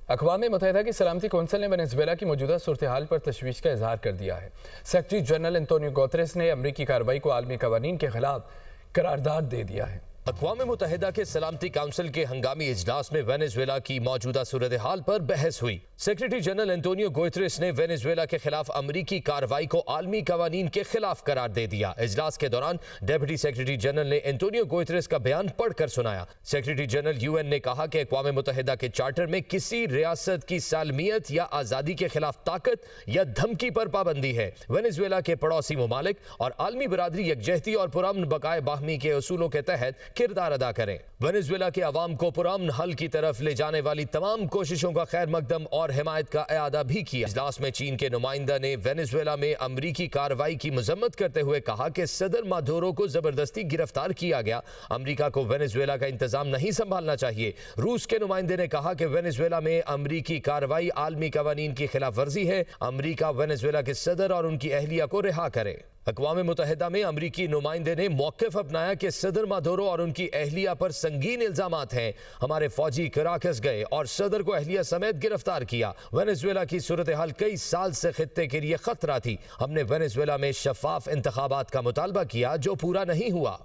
अक़वाम मुत्तहिदा की सलामती कौंसिल ने वेनेज़ुएला की मौजूदा सूरत हाल पर तशवीश का इजहार कर दिया है। सेक्रेटरी जनरल एंटोनियो गुतेरेस ने अमरीकी कार्रवाई को आलमी कवानीन के खिलाफ करारदाद दे दिया है। अक़वाम मुत्तहिदा के सलामती काउंसिल के हंगामी इजलास में वेनेज़ुएला की मौजूदा सूरत हाल पर बहस हुई। सेक्रेटरी जनरल एंटोनियो गुतेरेस ने वेनेज़ुएला के खिलाफ अमरीकी कार्रवाई को आलमी कवानीन के खिलाफ करार दे दिया। इजलास के दौरान डेप्यूटी सेक्रेटरी जनरल ने एंटोनियो गुतेरेस का बयान पढ़कर सुनाया। सेक्रेटरी जनरल यूएन ने कहा कि अक़वाम मुत्तहिदा के चार्टर में किसी रियासत की सालमियत या आज़ादी के खिलाफ ताकत या धमकी पर पाबंदी है। वेनेज़ुएला के पड़ोसी ममालिक और आलमी बरादरी यकजहती और पुरअमन बकाए बाहमी के असूलों के तहत किरदार अदा करें। वेनेज़ुएला के अवाम को पुरअमन हल की तरफ ले जाने वाली तमाम कोशिशों का खैर मकदम और हिमायत का इआदा भी किया। इजलास में चीन के नुमाइंदा ने वेनेज़ुएला में अमरीकी कार्रवाई की मजम्मत करते हुए कहा कि सदर मादुरो को जबरदस्ती गिरफ्तार किया गया। अमरीका को वेनेज़ुएला का इंतजाम नहीं संभालना चाहिए। रूस के नुमाइंदे ने कहा कि वेनेज़ुएला में अमरीकी कार्रवाई आलमी कवानीन की खिलाफ वर्जी है। अमरीका वेनेज़ुएला के सदर और उनकी अहलिया को रिहा करे। अक़वाम मुत्तहिदा में अमरीकी नुमाइंदे ने मौक़िफ़ अपनाया कि सदर मादुरो और उनकी अहलिया पर संगीन इल्ज़ामात हैं। हमारे फौजी कराकस गए और सदर को अहलिया समेत गिरफ्तार किया। वेनेज़ुएला की सूरत हाल कई साल से खित्ते के लिए खतरा थी। हमने वेनेज़ुएला में शफाफ इंतखाबात का मुतालबा किया जो पूरा नहीं हुआ।